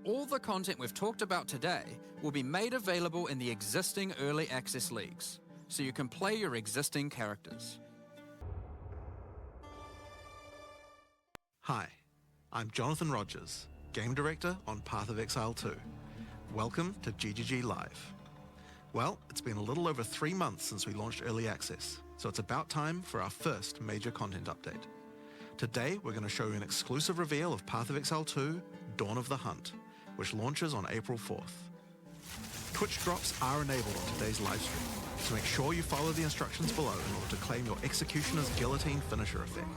all the content we've talked about today will be made available in the existing early access leagues, so you can play your existing characters. Hi, I'm Jonathan Rogers, Game Director on Path of Exile 2. Welcome to GGG Live. Well, it's been a little over 3 months since we launched Early Access, so it's about time for our first major content update. Today, we're going to show you an exclusive reveal of Path of Exile 2, Dawn of the Hunt, which launches on April 4th. Twitch drops are enabled on today's livestream, so make sure you follow the instructions below in order to claim your Executioner's Guillotine finisher effect.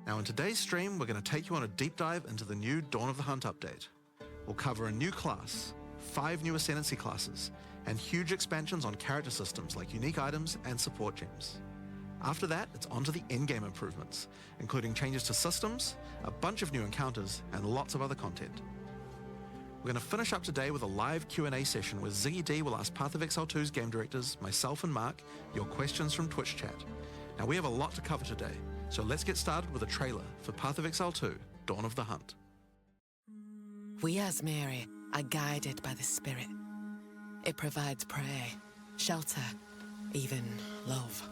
Now in today's stream, we're going to take you on a deep dive into the new Dawn of the Hunt update. We'll cover a new class, 5 new Ascendancy classes, and huge expansions on character systems like unique items and support gems. After that, it's on to the endgame improvements, including changes to systems, a bunch of new encounters, and lots of other content. We're going to finish up today with a live Q&A session where Ziggy D will ask Path of Exile 2's game directors, myself and Mark, your questions from Twitch chat. Now we have a lot to cover today, so let's get started with a trailer for Path of Exile 2, Dawn of the Hunt. We Azmeri are guided by the spirit. It provides prey, shelter, even love.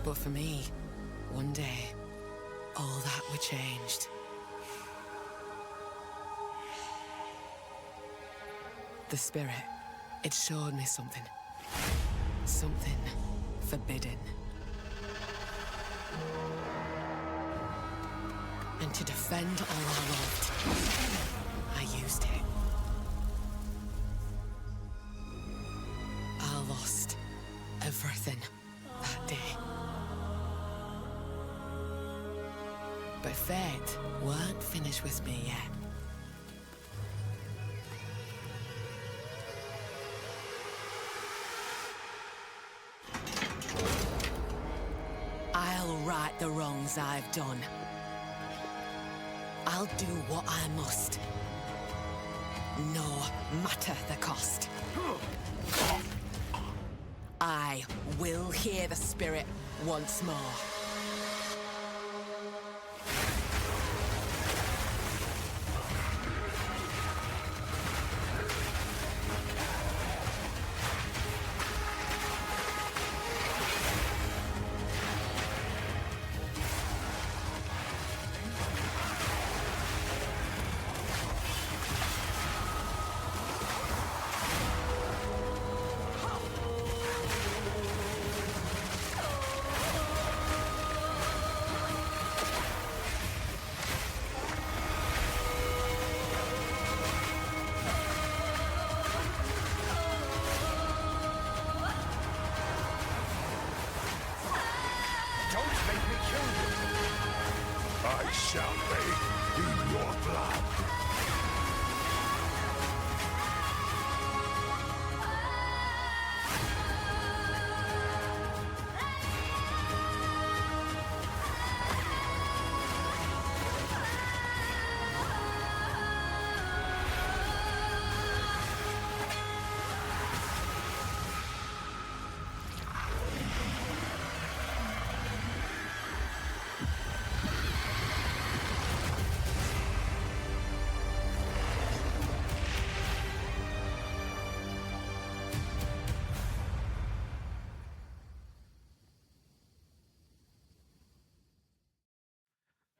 But for me, one day, all that were changed. The spirit, it showed me something. Something forbidden. And to defend all I loved, I used it. I lost everything that day. But fate weren't finished with me yet. I'll right the wrongs I've done. I'll do what I must, no matter the cost. I will hear the spirit once more. I shall bathe in your blood.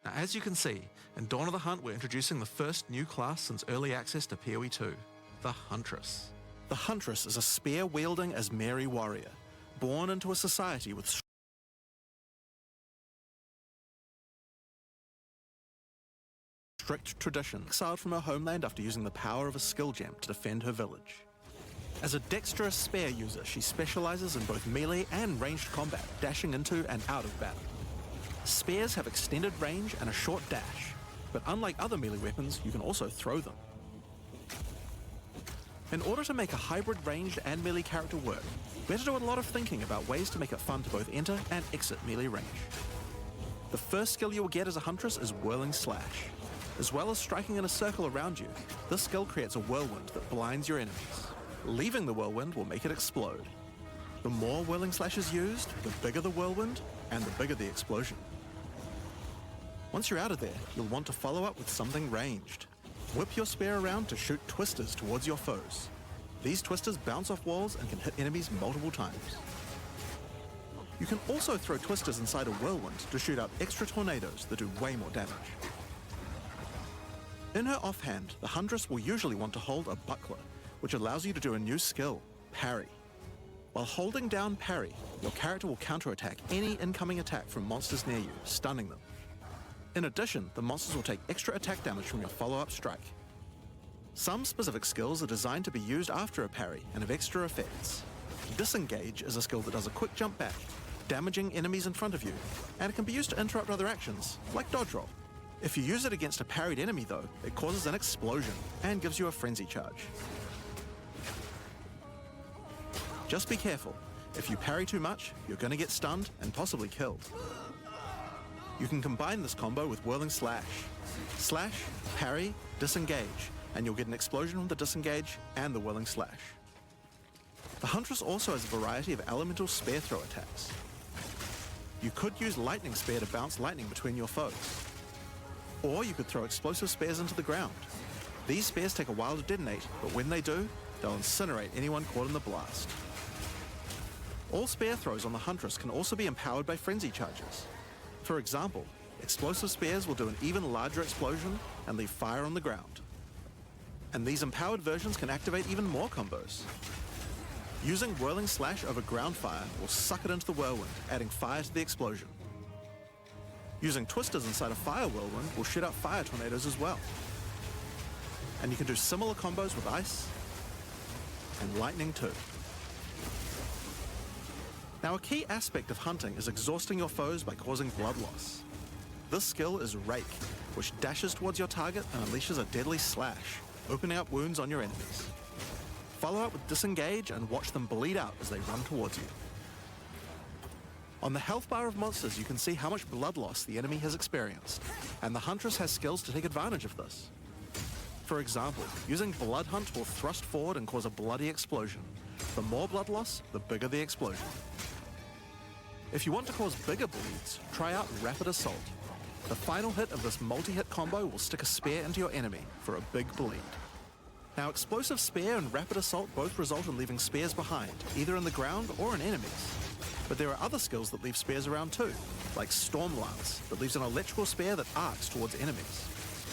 Now, as you can see, in Dawn of the Hunt, we're introducing the first new class since early access to PoE 2, the Huntress. The Huntress is a spear-wielding Azmeri warrior, born into a society with strict tradition, exiled from her homeland after using the power of a skill gem to defend her village. As a dexterous spear user, she specializes in both melee and ranged combat, dashing into and out of battle. Spears have extended range and a short dash, but unlike other melee weapons, you can also throw them. In order to make a hybrid ranged and melee character work, we had to do a lot of thinking about ways to make it fun to both enter and exit melee range. The first skill you will get as a Huntress is Whirling Slash. As well as striking in a circle around you, this skill creates a whirlwind that blinds your enemies. Leaving the whirlwind will make it explode. The more Whirling Slash is used, the bigger the whirlwind, and the bigger the explosion. Once you're out of there, you'll want to follow up with something ranged. Whip your spear around to shoot twisters towards your foes. These twisters bounce off walls and can hit enemies multiple times. You can also throw twisters inside a whirlwind to shoot out extra tornadoes that do way more damage. In her offhand, the Huntress will usually want to hold a buckler, which allows you to do a new skill, parry. While holding down parry, your character will counterattack any incoming attack from monsters near you, stunning them. In addition, the monsters will take extra attack damage from your follow-up strike. Some specific skills are designed to be used after a parry and have extra effects. Disengage is a skill that does a quick jump back, damaging enemies in front of you, and it can be used to interrupt other actions, like dodge roll. If you use it against a parried enemy though, it causes an explosion and gives you a frenzy charge. Just be careful. If you parry too much, you're going to get stunned and possibly killed. You can combine this combo with Whirling Slash. Slash, parry, disengage, and you'll get an explosion from the disengage and the Whirling Slash. The Huntress also has a variety of elemental spear throw attacks. You could use Lightning Spear to bounce lightning between your foes. Or you could throw explosive spears into the ground. These spears take a while to detonate, but when they do, they'll incinerate anyone caught in the blast. All spear throws on the Huntress can also be empowered by frenzy charges. For example, explosive spears will do an even larger explosion and leave fire on the ground. And these empowered versions can activate even more combos. Using Whirling Slash over ground fire will suck it into the whirlwind, adding fire to the explosion. Using twisters inside a fire whirlwind will shoot out fire tornadoes as well. And you can do similar combos with ice and lightning too. Now, a key aspect of hunting is exhausting your foes by causing blood loss. This skill is Rake, which dashes towards your target and unleashes a deadly slash, opening up wounds on your enemies. Follow up with Disengage and watch them bleed out as they run towards you. On the health bar of monsters, you can see how much blood loss the enemy has experienced, and the Huntress has skills to take advantage of this. For example, using Blood Hunt will thrust forward and cause a bloody explosion. The more blood loss, the bigger the explosion. If you want to cause bigger bleeds, try out Rapid Assault. The final hit of this multi-hit combo will stick a spear into your enemy for a big bleed. Now, Explosive Spear and Rapid Assault both result in leaving spears behind, either in the ground or in enemies. But there are other skills that leave spears around too, like Storm Lance, that leaves an electrical spear that arcs towards enemies.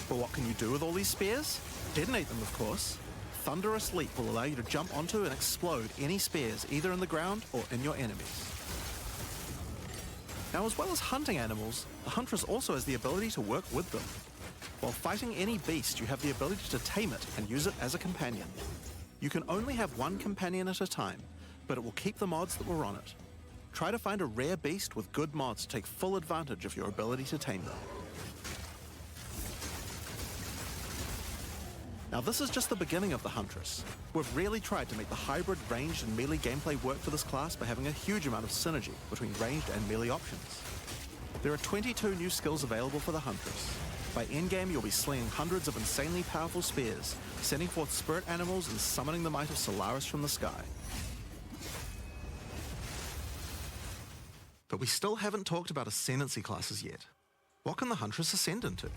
But what can you do with all these spears? Detonate them, of course. Thunderous Leap will allow you to jump onto and explode any spears either in the ground or in your enemies. Now, as well as hunting animals, the Huntress also has the ability to work with them. While fighting any beast, you have the ability to tame it and use it as a companion. You can only have one companion at a time, but it will keep the mods that were on it. Try to find a rare beast with good mods to take full advantage of your ability to tame them. Now, this is just the beginning of the Huntress. We've really tried to make the hybrid ranged and melee gameplay work for this class by having a huge amount of synergy between ranged and melee options. There are 22 new skills available for the Huntress. By endgame, you'll be slinging hundreds of insanely powerful spears, sending forth spirit animals and summoning the might of Solaris from the sky. But we still haven't talked about Ascendancy classes yet. What can the Huntress ascend into?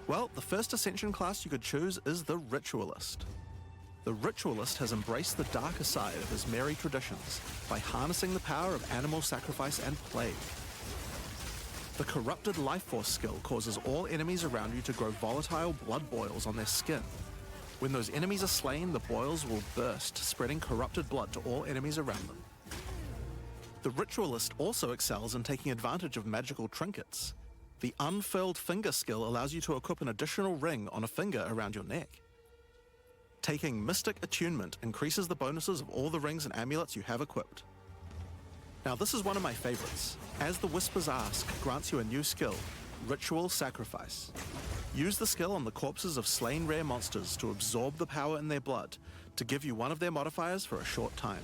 Well, the first Ascension class you could choose is the Ritualist. The Ritualist has embraced the darker side of Azmerian traditions by harnessing the power of animal sacrifice and plague. The Corrupted Life Force skill causes all enemies around you to grow volatile blood boils on their skin. When those enemies are slain, the boils will burst, spreading corrupted blood to all enemies around them. The Ritualist also excels in taking advantage of magical trinkets. The Unfurled Finger skill allows you to equip an additional ring on a finger around your neck. Taking Mystic Attunement increases the bonuses of all the rings and amulets you have equipped. Now, this is one of my favorites. As the Whispers Ask grants you a new skill, Ritual Sacrifice. Use the skill on the corpses of slain rare monsters to absorb the power in their blood to give you one of their modifiers for a short time.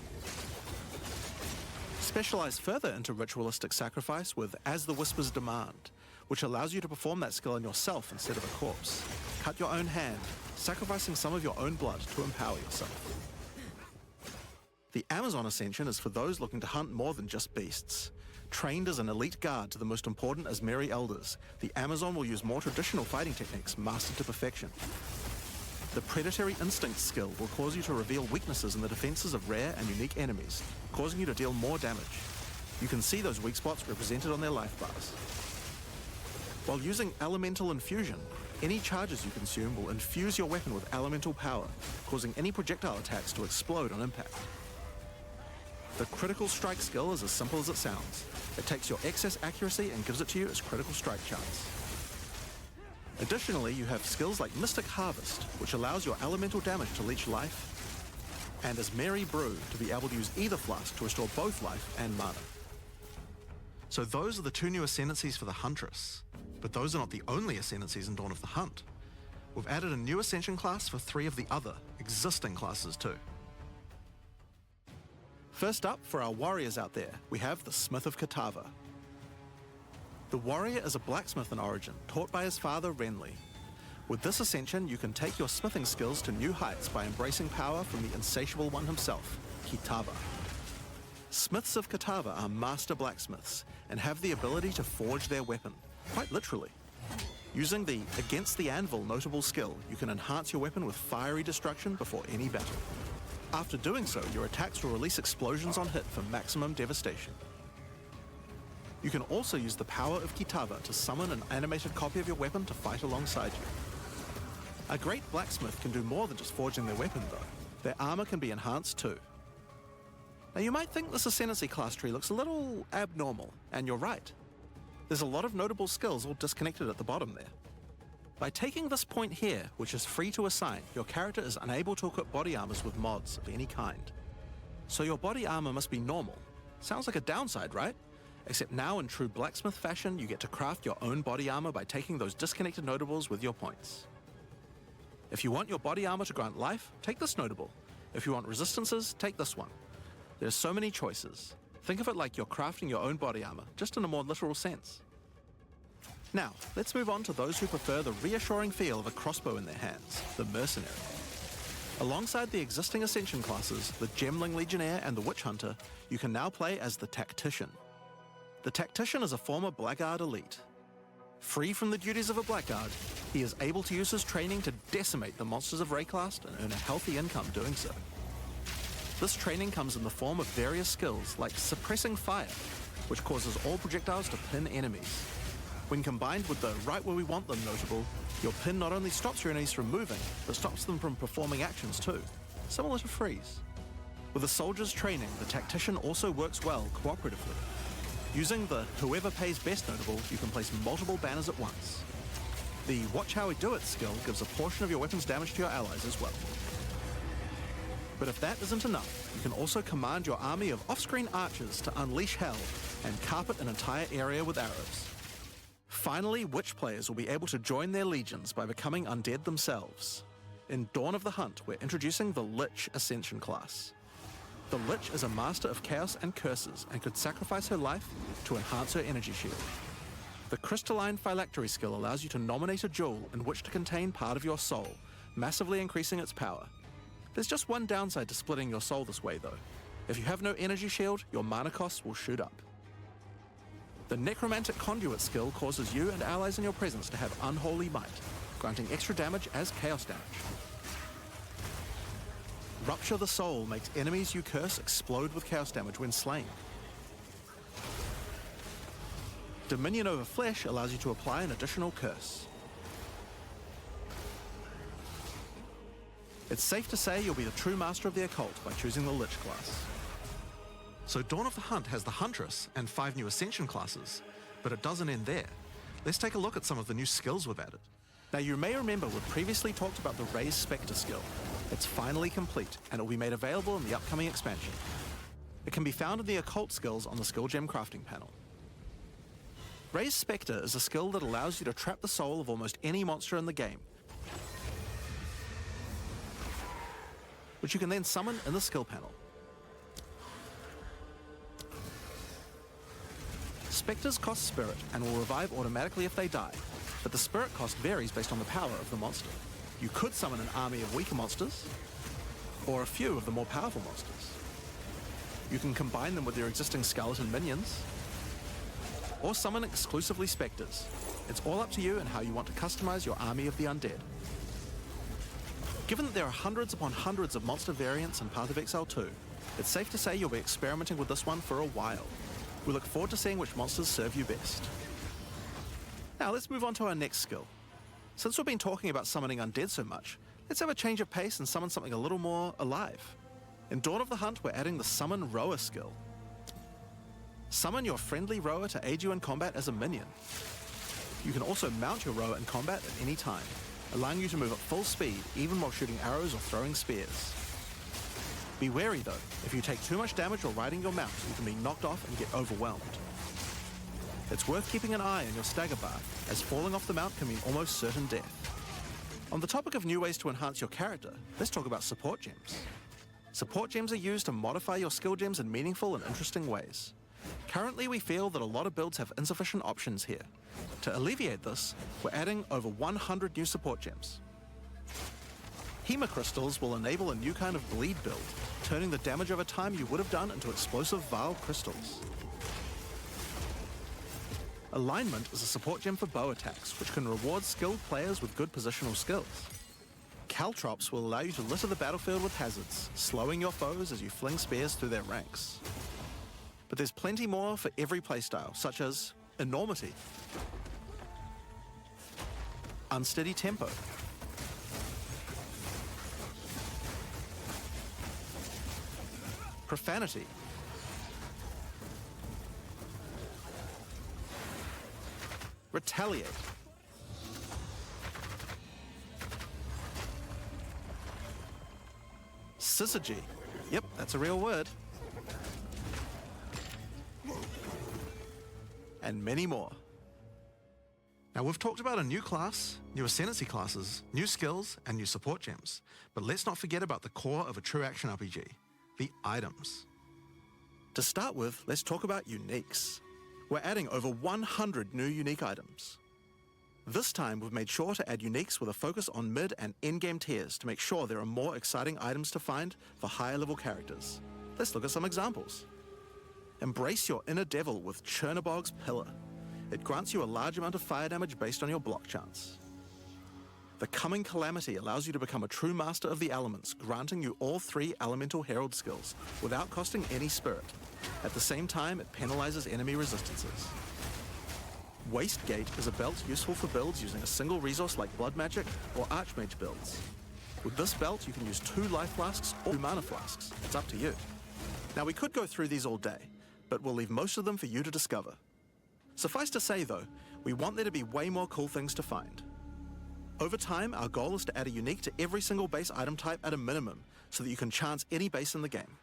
Specialize further into Ritualistic Sacrifice with As the Whispers Demand, which allows you to perform that skill on yourself instead of a corpse. Cut your own hand, sacrificing some of your own blood to empower yourself. The Amazon Ascension is for those looking to hunt more than just beasts. Trained as an elite guard to the most important Azmeri elders, the Amazon will use more traditional fighting techniques mastered to perfection. The Predatory Instinct skill will cause you to reveal weaknesses in the defenses of rare and unique enemies, causing you to deal more damage. You can see those weak spots represented on their life bars. While using Elemental Infusion, any charges you consume will infuse your weapon with elemental power, causing any projectile attacks to explode on impact. The Critical Strike skill is as simple as it sounds. It takes your excess accuracy and gives it to you as critical strike chance. Additionally, you have skills like Mystic Harvest, which allows your elemental damage to leech life, and Azmeri Brew to be able to use either flask to restore both life and mana. So those are the 2 new Ascendancies for the Huntress, but those are not the only Ascendancies in Dawn of the Hunt. We've added a new Ascension class for 3 of the other existing classes too. First up, for our warriors out there, we have the Smith of Kitava. The warrior is a blacksmith in origin, taught by his father Renly. With this ascension, you can take your smithing skills to new heights by embracing power from the insatiable one himself, Kitava. Smiths of Kitava are master blacksmiths and have the ability to forge their weapon, quite literally. Using the Against the Anvil notable skill, you can enhance your weapon with fiery destruction before any battle. After doing so, your attacks will release explosions on hit for maximum devastation. You can also use the power of Kitava to summon an animated copy of your weapon to fight alongside you. A great blacksmith can do more than just forging their weapon though. Their armor can be enhanced too. Now you might think this Ascendancy class tree looks a little abnormal, and you're right. There's a lot of notable skills all disconnected at the bottom there. By taking this point here, which is free to assign, your character is unable to equip body armors with mods of any kind. So your body armor must be normal. Sounds like a downside, right? Except now in true blacksmith fashion, you get to craft your own body armor by taking those disconnected notables with your points. If you want your body armor to grant life, take this notable. If you want resistances, take this one. There's so many choices. Think of it like you're crafting your own body armor, just in a more literal sense. Now, let's move on to those who prefer the reassuring feel of a crossbow in their hands, the Mercenary. Alongside the existing Ascension classes, the Gemling Legionnaire and the Witch Hunter, you can now play as the Tactician. The Tactician is a former Blackguard elite. Free from the duties of a Blackguard, he is able to use his training to decimate the monsters of Rayclast and earn a healthy income doing so. This training comes in the form of various skills like Suppressing Fire, which causes all projectiles to pin enemies. When combined with the Right Where We Want Them notable, your pin not only stops your enemies from moving, but stops them from performing actions too, similar to freeze. With a soldier's training, the Tactician also works well cooperatively. Using the Whoever Pays Best notable, you can place multiple banners at once. The Watch How We Do It skill gives a portion of your weapon's damage to your allies as well. But if that isn't enough, you can also command your army of off-screen archers to unleash hell and carpet an entire area with arrows. Finally, Witch players will be able to join their legions by becoming undead themselves. In Dawn of the Hunt, we're introducing the Lich Ascension class. The Lich is a master of chaos and curses and could sacrifice her life to enhance her energy shield. The Crystalline Phylactery skill allows you to nominate a jewel in which to contain part of your soul, massively increasing its power. There's just one downside to splitting your soul this way though. If you have no energy shield, your mana costs will shoot up. The Necromantic Conduit skill causes you and allies in your presence to have unholy might, granting extra damage as chaos damage. Rupture the Soul makes enemies you curse explode with chaos damage when slain. Dominion over Flesh allows you to apply an additional curse. It's safe to say you'll be the true master of the occult by choosing the Lich class. So Dawn of the Hunt has the Huntress and 5 new Ascension classes, but it doesn't end there. Let's take a look at some of the new skills we've added. Now you may remember we've previously talked about the Raised Spectre skill. It's finally complete, and it will be made available in the upcoming expansion. It can be found in the occult skills on the skill gem crafting panel. Raised Spectre is a skill that allows you to trap the soul of almost any monster in the game, which you can then summon in the skill panel. Spectres cost spirit and will revive automatically if they die, but the spirit cost varies based on the power of the monster. You could summon an army of weaker monsters, or a few of the more powerful monsters. You can combine them with your existing skeleton minions, or summon exclusively specters. It's all up to you and how you want to customize your army of the undead. Given that there are hundreds upon hundreds of monster variants in Path of Exile 2, it's safe to say you'll be experimenting with this one for a while. We look forward to seeing which monsters serve you best. Now let's move on to our next skill. Since we've been talking about summoning undead so much, let's have a change of pace and summon something a little more alive. In Dawn of the Hunt, we're adding the Summon Rower skill. Summon your friendly rower to aid you in combat as a minion. You can also mount your rower in combat at any time, allowing you to move at full speed even while shooting arrows or throwing spears. Be wary though, if you take too much damage while riding your mount, you can be knocked off and get overwhelmed. It's worth keeping an eye on your stagger bar, as falling off the mount can mean almost certain death. On the topic of new ways to enhance your character, let's talk about support gems. Support gems are used to modify your skill gems in meaningful and interesting ways. Currently, we feel that a lot of builds have insufficient options here. To alleviate this, we're adding over 100 new support gems. Hema crystals will enable a new kind of bleed build, turning the damage over time you would have done into explosive Vile crystals. Alignment is a support gem for bow attacks, which can reward skilled players with good positional skills. Caltrops will allow you to litter the battlefield with hazards, slowing your foes as you fling spears through their ranks. But there's plenty more for every playstyle, such as Enormity, Unsteady Tempo, Profanity, Retaliate, Syzygy, yep, that's a real word, and many more. Now we've talked about a new class, new Ascendancy classes, new skills, and new support gems, but let's not forget about the core of a true action RPG, the items. To start with, let's talk about uniques. We're adding over 100 new unique items. This time we've made sure to add uniques with a focus on mid and endgame tiers to make sure there are more exciting items to find for higher level characters. Let's look at some examples. Embrace your inner devil with Chernobog's Pillar. It grants you a large amount of fire damage based on your block chance. The Coming Calamity allows you to become a true master of the elements, granting you all 3 Elemental Herald skills without costing any spirit. At the same time, it penalizes enemy resistances. Wastegate is a belt useful for builds using a single resource like Blood Magic or Archmage builds. With this belt, you can use 2 life flasks or 2 mana flasks. It's up to you. Now, we could go through these all day, but we'll leave most of them for you to discover. Suffice to say though, we want there to be way more cool things to find. Over time, our goal is to add a unique to every single base item type at a minimum, so that you can chance any base in the game.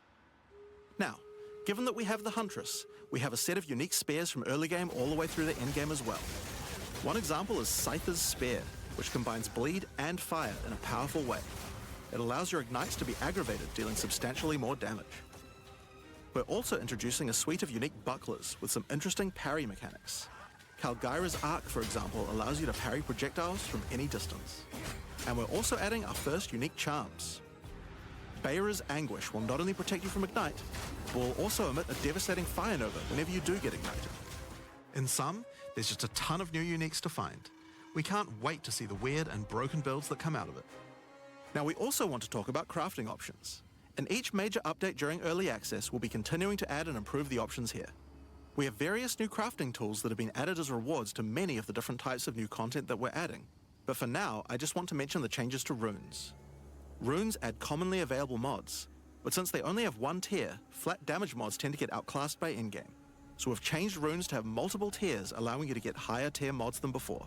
Now, given that we have the Huntress, we have a set of unique spears from early game all the way through the end game as well. One example is Scyther's Spear, which combines bleed and fire in a powerful way. It allows your ignites to be aggravated, dealing substantially more damage. We're also introducing a suite of unique bucklers with some interesting parry mechanics. Kalgyra's Arc, for example, allows you to parry projectiles from any distance. And we're also adding our first unique charms. Bayra's Anguish will not only protect you from ignite, but will also emit a devastating fire nova whenever you do get ignited. In sum, there's just a ton of new uniques to find. We can't wait to see the weird and broken builds that come out of it. Now we also want to talk about crafting options. In each major update during early access, we'll be continuing to add and improve the options here. We have various new crafting tools that have been added as rewards to many of the different types of new content that we're adding. But for now, I just want to mention the changes to runes. Runes add commonly available mods, but since they only have 1 tier, flat damage mods tend to get outclassed by endgame. So we've changed runes to have multiple tiers, allowing you to get higher tier mods than before.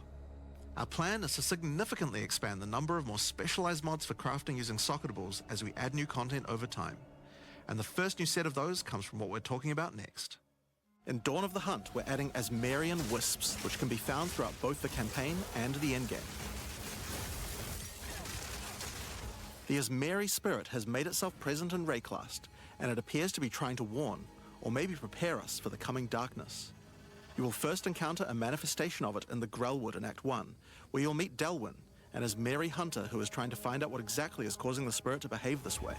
Our plan is to significantly expand the number of more specialized mods for crafting using socketables as we add new content over time. And the first new set of those comes from what we're talking about next. In Dawn of the Hunt, we're adding Azmerian Wisps, which can be found throughout both the campaign and the endgame. The Azmeri spirit has made itself present in Rayclast, and it appears to be trying to warn, or maybe prepare us for the coming darkness. You will first encounter a manifestation of it in the Grellwood in Act 1, where you'll meet Delwyn, an Azmeri hunter who is trying to find out what exactly is causing the spirit to behave this way.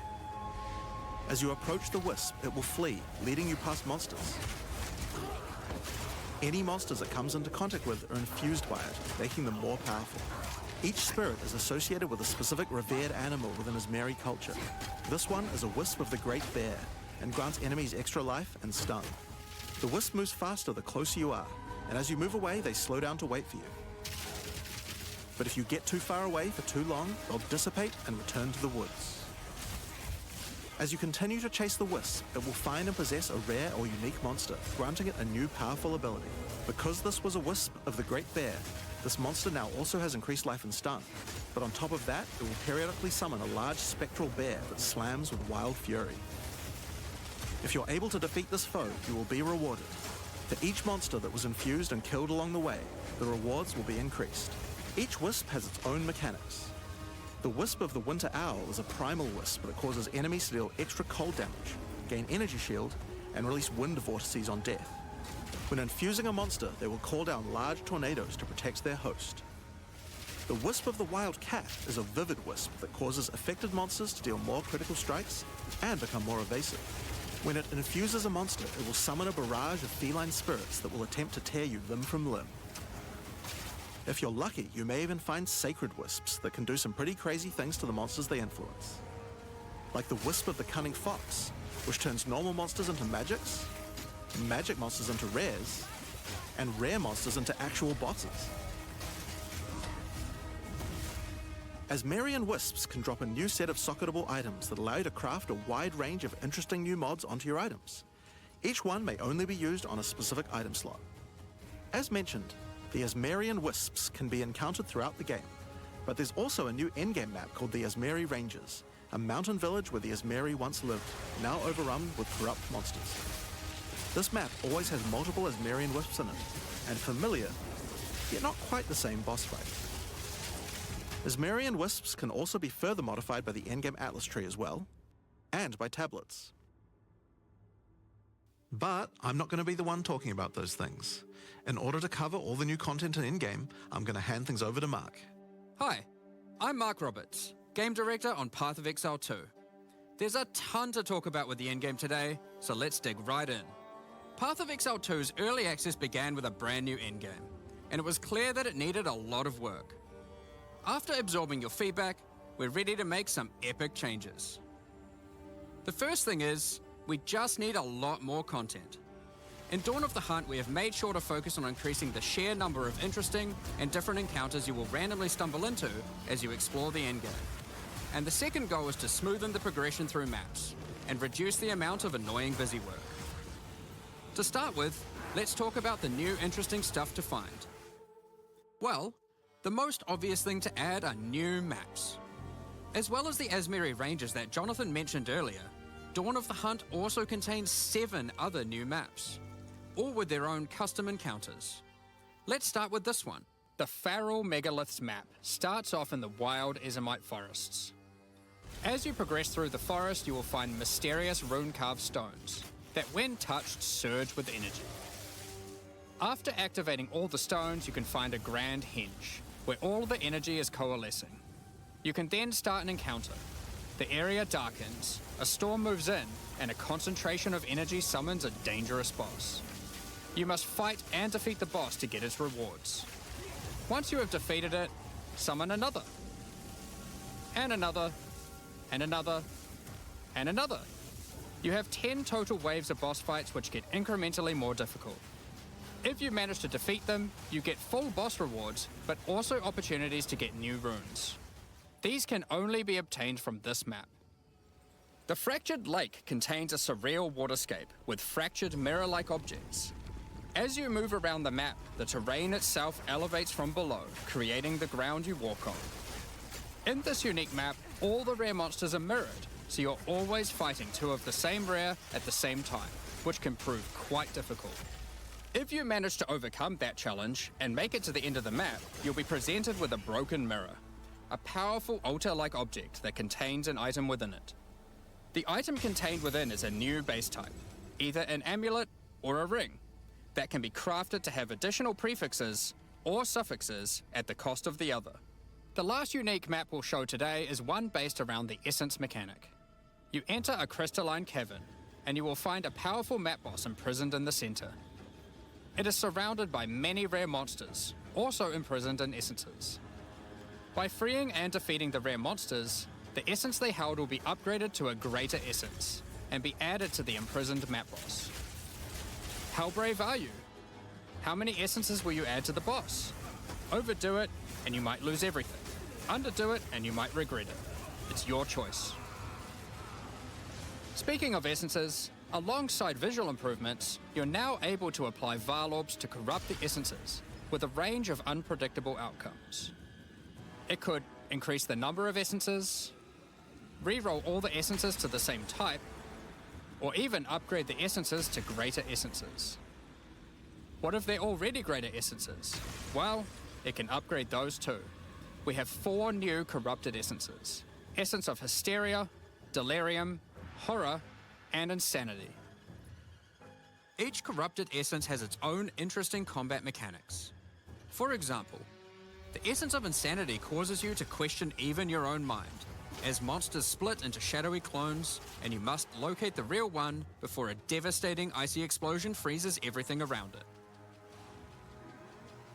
As you approach the wisp, it will flee, leading you past monsters. Any monsters it comes into contact with are infused by it, making them more powerful. Each spirit is associated with a specific revered animal within Azmeri culture. This one is a wisp of the Great Bear and grants enemies extra life and stun. The wisp moves faster the closer you are, and as you move away, they slow down to wait for you. But if you get too far away for too long, they'll dissipate and return to the woods. As you continue to chase the wisp, it will find and possess a rare or unique monster, granting it a new powerful ability. Because this was a wisp of the Great Bear, this monster now also has increased life and stun. But on top of that, it will periodically summon a large spectral bear that slams with wild fury. If you're able to defeat this foe, you will be rewarded. For each monster that was infused and killed along the way, the rewards will be increased. Each wisp has its own mechanics. The Wisp of the Winter Owl is a primal wisp that causes enemies to deal extra cold damage, gain energy shield, and release wind vortices on death. When infusing a monster, they will call down large tornadoes to protect their host. The Wisp of the Wild Cat is a vivid wisp that causes affected monsters to deal more critical strikes and become more evasive. When it infuses a monster, it will summon a barrage of feline spirits that will attempt to tear you limb from limb. If you're lucky, you may even find sacred wisps that can do some pretty crazy things to the monsters they influence. Like the Wisp of the Cunning Fox, which turns normal monsters into magics, magic monsters into rares, and rare monsters into actual bosses. Azmerian Wisps can drop a new set of socketable items that allow you to craft a wide range of interesting new mods onto your items. Each one may only be used on a specific item slot. As mentioned, the Azmerian Wisps can be encountered throughout the game, but there's also a new endgame map called the Azmeri Ranges, a mountain village where the Azmeri once lived, now overrun with corrupt monsters. This map always has multiple Azmerian Wisps in it, and familiar, yet not quite the same boss fight. Azmerian Wisps can also be further modified by the endgame Atlas tree as well, and by tablets. But I'm not going to be the one talking about those things. In order to cover all the new content in in-game, I'm going to hand things over to Mark. Hi, I'm Mark Roberts, Game Director on Path of Exile 2. There's a ton to talk about with the endgame today, so let's dig right in. Path of Exile 2's early access began with a brand new endgame, and it was clear that it needed a lot of work. After absorbing your feedback, we're ready to make some epic changes. The first thing is, we just need a lot more content. In Dawn of the Hunt, we have made sure to focus on increasing the sheer number of interesting and different encounters you will randomly stumble into as you explore the endgame. And the second goal is to smoothen the progression through maps and reduce the amount of annoying busy work. To start with, let's talk about the new interesting stuff to find. Well, the most obvious thing to add are new maps. As well as the Azmeri Ranges that Jonathan mentioned earlier, Dawn of the Hunt also contains 7 other new maps, all with their own custom encounters. Let's start with this one. The Feral Megaliths map starts off in the wild Ezomite forests. As you progress through the forest, you will find mysterious rune-carved stones that, when touched, surge with energy. After activating all the stones, you can find a grand henge, where all the energy is coalescing. You can then start an encounter. The area darkens, a storm moves in, and a concentration of energy summons a dangerous boss. You must fight and defeat the boss to get its rewards. Once you have defeated it, summon another. And another, and another, and another. You have 10 total waves of boss fights which get incrementally more difficult. If you manage to defeat them, you get full boss rewards, but also opportunities to get new runes. These can only be obtained from this map. The Fractured Lake contains a surreal waterscape with fractured mirror-like objects. As you move around the map, the terrain itself elevates from below, creating the ground you walk on. In this unique map, all the rare monsters are mirrored, so you're always fighting 2 of the same rare at the same time, which can prove quite difficult. If you manage to overcome that challenge and make it to the end of the map, you'll be presented with a broken mirror, a powerful altar-like object that contains an item within it. The item contained within is a new base type, either an amulet or a ring, that can be crafted to have additional prefixes or suffixes at the cost of the other. The last unique map we'll show today is one based around the essence mechanic. You enter a crystalline cavern, and you will find a powerful map boss imprisoned in the center. It is surrounded by many rare monsters, also imprisoned in essences. By freeing and defeating the rare monsters, the essence they held will be upgraded to a greater essence and be added to the imprisoned map boss. How brave are you? How many essences will you add to the boss? Overdo it and you might lose everything. Underdo it and you might regret it. It's your choice. Speaking of essences, alongside visual improvements, you're now able to apply Vaal Orbs to corrupt the essences with a range of unpredictable outcomes. It could increase the number of essences, re-roll all the essences to the same type, or even upgrade the essences to greater essences. What if they're already greater essences? Well, it can upgrade those too. We have 4 new corrupted essences: Essence of Hysteria, Delirium, Horror, and Insanity. Each corrupted essence has its own interesting combat mechanics. For example, the Essence of Insanity causes you to question even your own mind, as monsters split into shadowy clones, and you must locate the real one before a devastating icy explosion freezes everything around it.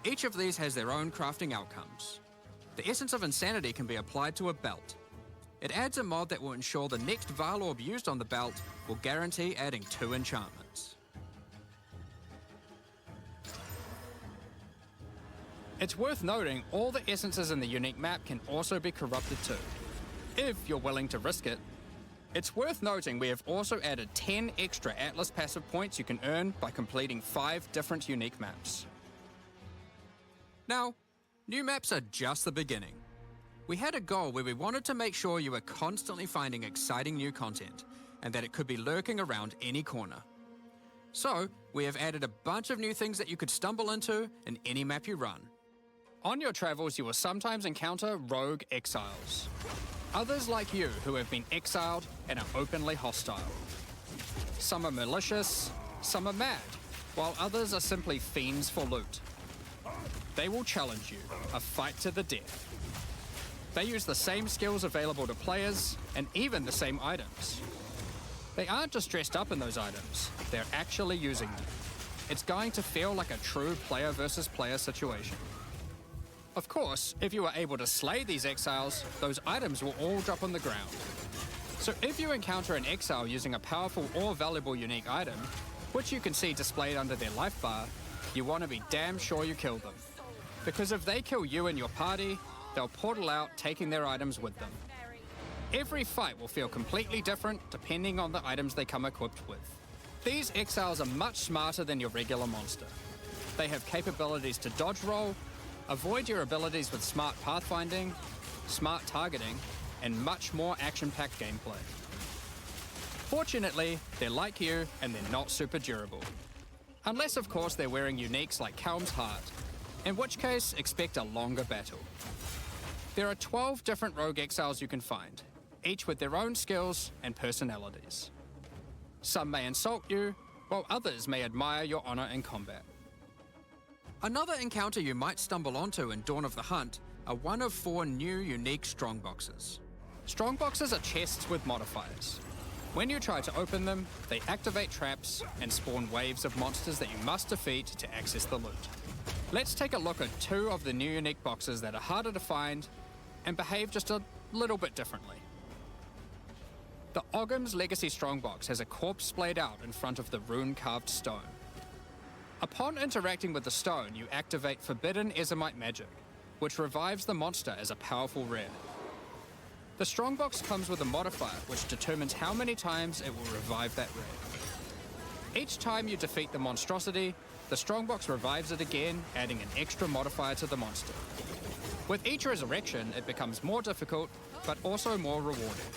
Each of these has their own crafting outcomes. The Essence of Insanity can be applied to a belt. It adds a mod that will ensure the next Vaal Orb used on the belt will guarantee adding 2 enchantments. It's worth noting all the essences in the unique map can also be corrupted too, if you're willing to risk it. It's worth noting we have also added 10 extra Atlas passive points you can earn by completing 5 different unique maps. Now, new maps are just the beginning. We had a goal where we wanted to make sure you were constantly finding exciting new content, and that it could be lurking around any corner. So, we have added a bunch of new things that you could stumble into in any map you run. On your travels, you will sometimes encounter rogue exiles. Others like you who have been exiled and are openly hostile. Some are malicious, some are mad, while others are simply fiends for loot. They will challenge you, a fight to the death. They use the same skills available to players, and even the same items. They aren't just dressed up in those items, they're actually using them. It's going to feel like a true player versus player situation. Of course, if you are able to slay these exiles, those items will all drop on the ground. So if you encounter an exile using a powerful or valuable unique item, which you can see displayed under their life bar, you want to be damn sure you kill them. Because if they kill you and your party, they'll portal out, taking their items with them. Every fight will feel completely different depending on the items they come equipped with. These exiles are much smarter than your regular monster. They have capabilities to dodge roll, avoid your abilities with smart pathfinding, smart targeting, and much more action-packed gameplay. Fortunately, they're like you and they're not super durable. Unless, of course, they're wearing uniques like Helm's Heart, in which case expect a longer battle. There are 12 different rogue exiles you can find, each with their own skills and personalities. Some may insult you, while others may admire your honor in combat. Another encounter you might stumble onto in Dawn of the Hunt are one of 4 new unique strongboxes. Strongboxes are chests with modifiers. When you try to open them, they activate traps and spawn waves of monsters that you must defeat to access the loot. Let's take a look at 2 of the new unique boxes that are harder to find and behave just a little bit differently. The Ogham's Legacy Strongbox has a corpse splayed out in front of the rune-carved stone. Upon interacting with the stone, you activate Forbidden Ezomite magic, which revives the monster as a powerful rare. The Strongbox comes with a modifier which determines how many times it will revive that rare. Each time you defeat the monstrosity, the Strongbox revives it again, adding an extra modifier to the monster. With each resurrection, it becomes more difficult, but also more rewarding.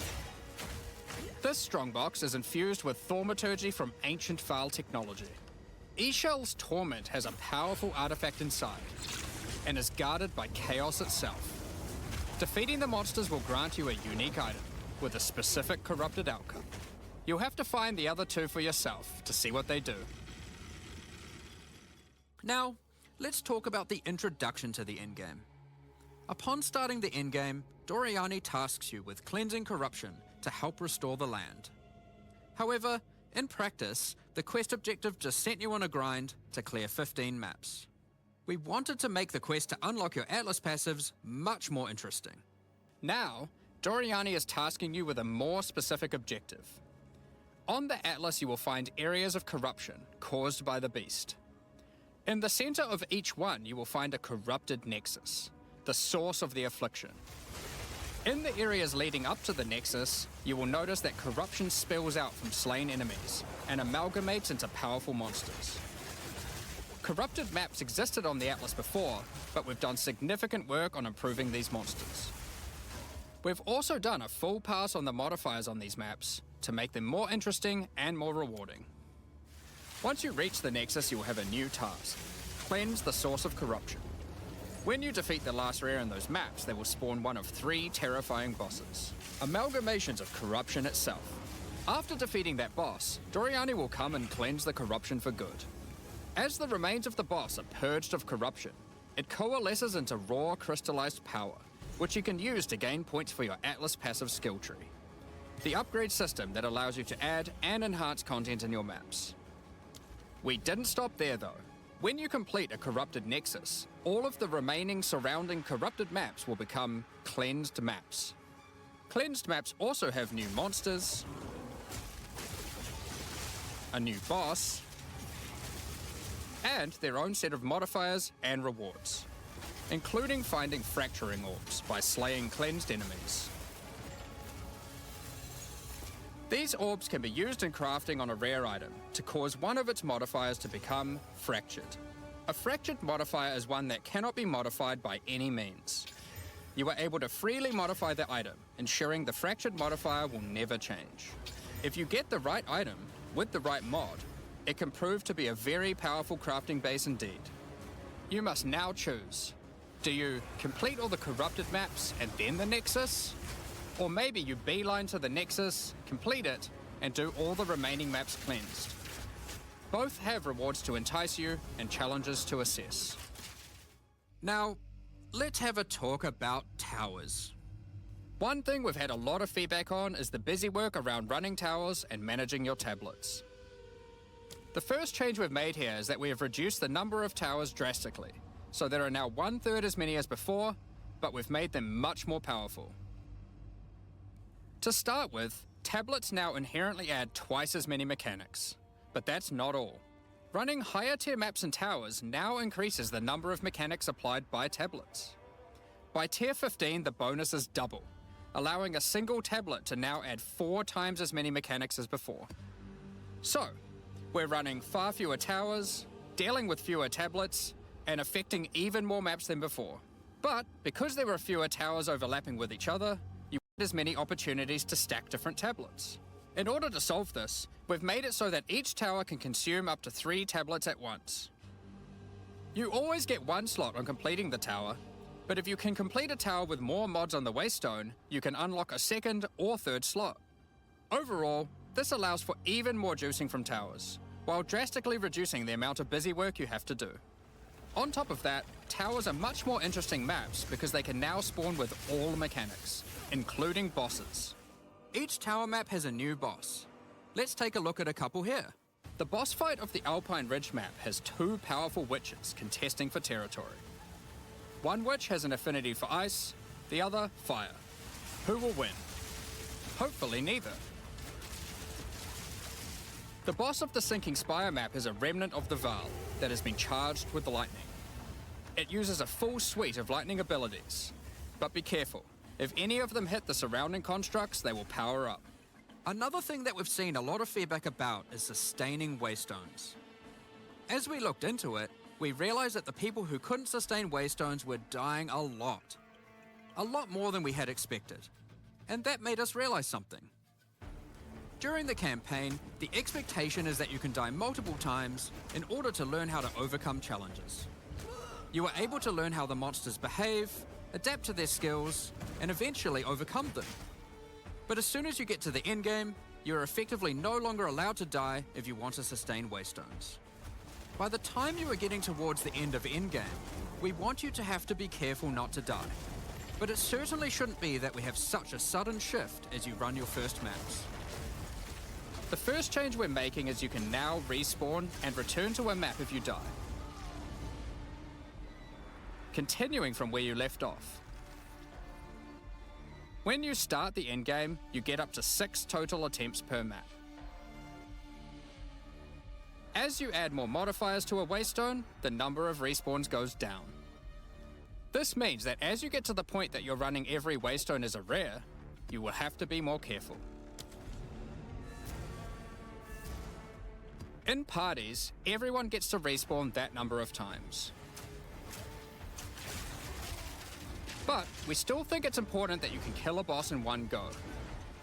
This Strongbox is infused with thaumaturgy from ancient Vaal technology. Eshel's Torment has a powerful artifact inside, and is guarded by chaos itself. Defeating the monsters will grant you a unique item, with a specific corrupted outcome. You'll have to find the other 2 for yourself to see what they do. Now, let's talk about the introduction to the endgame. Upon starting the endgame, Doriani tasks you with cleansing corruption to help restore the land. However, in practice, the quest objective just sent you on a grind to clear 15 maps. We wanted to make the quest to unlock your Atlas passives much more interesting. Now, Doriani is tasking you with a more specific objective. On the Atlas, you will find areas of corruption caused by the beast. In the center of each one, you will find a corrupted nexus, the source of the affliction. In the areas leading up to the nexus, you will notice that corruption spills out from slain enemies and amalgamates into powerful monsters. Corrupted maps existed on the Atlas before, but we've done significant work on improving these monsters. We've also done a full pass on the modifiers on these maps to make them more interesting and more rewarding. Once you reach the nexus, you will have a new task: cleanse the source of corruption. When you defeat the last rare in those maps, they will spawn one of 3 terrifying bosses, amalgamations of corruption itself. After defeating that boss, Doriani will come and cleanse the corruption for good. As the remains of the boss are purged of corruption, it coalesces into raw crystallized power, which you can use to gain points for your Atlas passive skill tree, the upgrade system that allows you to add and enhance content in your maps. We didn't stop there though. When you complete a corrupted nexus, all of the remaining surrounding corrupted maps will become cleansed maps. Cleansed maps also have new monsters, a new boss, and their own set of modifiers and rewards, including finding fracturing orbs by slaying cleansed enemies. These orbs can be used in crafting on a rare item to cause one of its modifiers to become fractured. A fractured modifier is one that cannot be modified by any means. You are able to freely modify the item, ensuring the fractured modifier will never change. If you get the right item with the right mod, it can prove to be a very powerful crafting base indeed. You must now choose. Do you complete all the corrupted maps and then the Nexus? Or maybe you beeline to the Nexus, complete it, and do all the remaining maps cleansed. Both have rewards to entice you and challenges to assess. Now, let's have a talk about towers. One thing we've had a lot of feedback on is the busy work around running towers and managing your tablets. The first change we've made here is that we have reduced the number of towers drastically, so there are now 1/3 as many as before, but we've made them much more powerful. To start with, tablets now inherently add twice as many mechanics, but that's not all. Running higher tier maps and towers now increases the number of mechanics applied by tablets. By tier 15, the bonus is double, allowing a single tablet to now add 4 times as many mechanics as before. So, we're running far fewer towers, dealing with fewer tablets, and affecting even more maps than before. But because there were fewer towers overlapping with each other, you had as many opportunities to stack different tablets. In order to solve this, we've made it so that each tower can consume up to 3 tablets at once. You always get 1 slot on completing the tower, but if you can complete a tower with more mods on the waystone, you can unlock a 2nd or 3rd slot. Overall, this allows for even more juicing from towers, while drastically reducing the amount of busy work you have to do. On top of that, towers are much more interesting maps because they can now spawn with all mechanics, including bosses. Each tower map has a new boss. Let's take a look at a couple here. The boss fight of the Alpine Ridge map has 2 powerful witches contesting for territory. One witch has an affinity for ice, the other fire. Who will win? Hopefully neither. The boss of the Sinking Spire map is a remnant of the Val that has been charged with lightning. It uses a full suite of lightning abilities, but be careful. If any of them hit the surrounding constructs, they will power up. Another thing that we've seen a lot of feedback about is sustaining waystones. As we looked into it, we realized that the people who couldn't sustain waystones were dying a lot more than we had expected. And that made us realize something. During the campaign, the expectation is that you can die multiple times in order to learn how to overcome challenges. You are able to learn how the monsters behave, adapt to their skills, and eventually overcome them. But as soon as you get to the endgame, you are effectively no longer allowed to die if you want to sustain waystones. By the time you are getting towards the end of endgame, we want you to have to be careful not to die. But it certainly shouldn't be that we have such a sudden shift as you run your first maps. The first change we're making is you can now respawn and return to a map if you die, continuing from where you left off. When you start the endgame, you get up to 6 total attempts per map. As you add more modifiers to a waystone, the number of respawns goes down. This means that as you get to the point that you're running every waystone as a rare, you will have to be more careful. In parties, everyone gets to respawn that number of times. But we still think it's important that you can kill a boss in one go.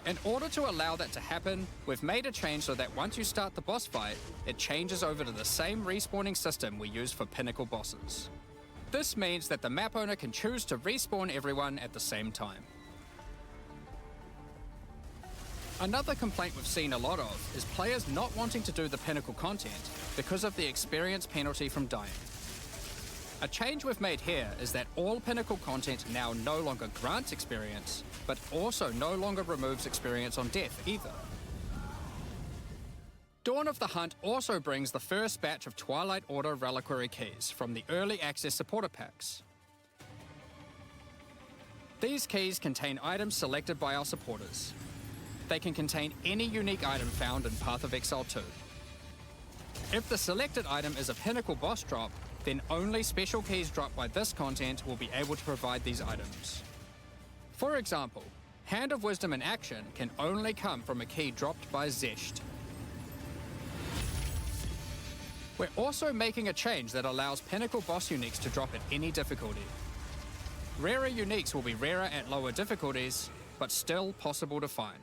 In order to allow that to happen, we've made a change so that once you start the boss fight, it changes over to the same respawning system we use for pinnacle bosses. This means that the map owner can choose to respawn everyone at the same time. Another complaint we've seen a lot of is players not wanting to do the pinnacle content because of the experience penalty from dying. A change we've made here is that all pinnacle content now no longer grants experience, but also no longer removes experience on death either. Dawn of the Hunt also brings the first batch of Twilight Order Reliquery Keys from the early access supporter packs. These keys contain items selected by our supporters. They can contain any unique item found in Path of Exile 2. If the selected item is a pinnacle boss drop, then only special keys dropped by this content will be able to provide these items. For example, Hand of Wisdom in action can only come from a key dropped by Zesht. We're also making a change that allows pinnacle boss uniques to drop at any difficulty. Rarer uniques will be rarer at lower difficulties, but still possible to find.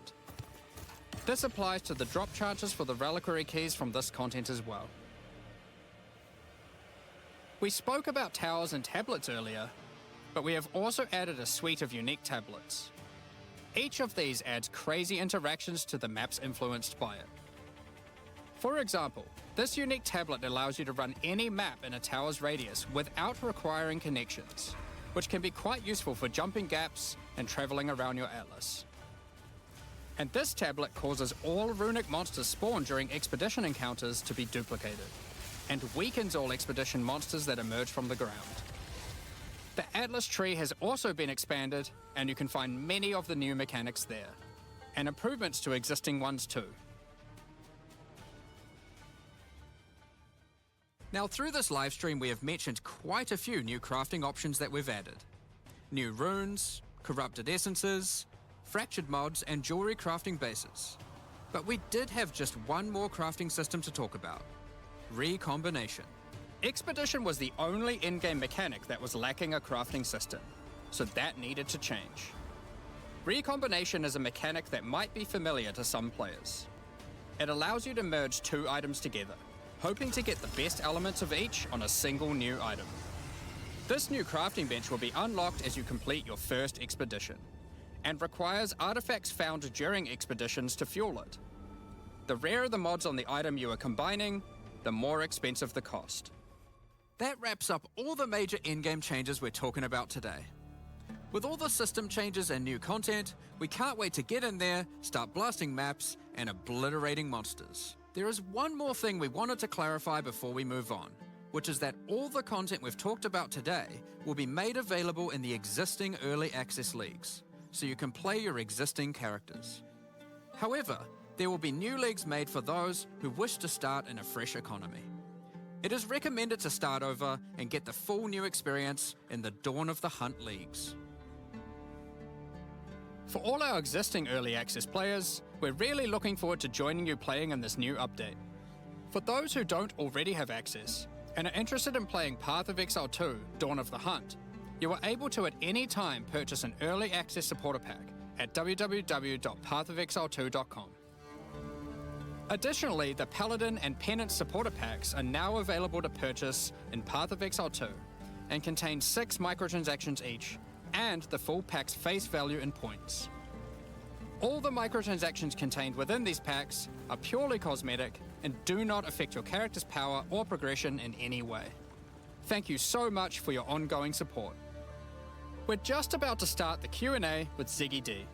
This applies to the drop chances for the Reliquery Keys from this content as well. We spoke about towers and tablets earlier, but we have also added a suite of unique tablets. Each of these adds crazy interactions to the maps influenced by it. For example, this unique tablet allows you to run any map in a tower's radius without requiring connections, which can be quite useful for jumping gaps and traveling around your atlas. And this tablet causes all runic monsters spawned during expedition encounters to be duplicated, and weakens all expedition monsters that emerge from the ground. The Atlas tree has also been expanded, and you can find many of the new mechanics there, and improvements to existing ones too. Now through this livestream we have mentioned quite a few new crafting options that we've added. New runes, corrupted essences, fractured mods and jewelry crafting bases. But we did have just one more crafting system to talk about. Recombination. Expedition was the only in-game mechanic that was lacking a crafting system, so that needed to change. Recombination is a mechanic that might be familiar to some players. It allows you to merge 2 items together, hoping to get the best elements of each on a single new item. This new crafting bench will be unlocked as you complete your first expedition, and requires artifacts found during expeditions to fuel it. The rarer the mods on the item you are combining, the more expensive the cost. That wraps up all the major in-game changes we're talking about today. With all the system changes and new content, we can't wait to get in there, start blasting maps, and obliterating monsters. There is one more thing we wanted to clarify before we move on, which is that all the content we've talked about today will be made available in the existing early access leagues, so you can play your existing characters. However, there will be new leagues made for those who wish to start in a fresh economy. It is recommended to start over and get the full new experience in the Dawn of the Hunt leagues. For all our existing early access players, we're really looking forward to joining you playing in this new update. For those who don't already have access and are interested in playing Path of Exile 2, Dawn of the Hunt, you are able to at any time purchase an early access supporter pack at www.pathofexile2.com. Additionally, the Paladin and Penance supporter packs are now available to purchase in Path of Exile 2 and contain 6 microtransactions each and the full pack's face value in points. All the microtransactions contained within these packs are purely cosmetic and do not affect your character's power or progression in any way. Thank you so much for your ongoing support. We're just about to start the Q&A with Ziggy D.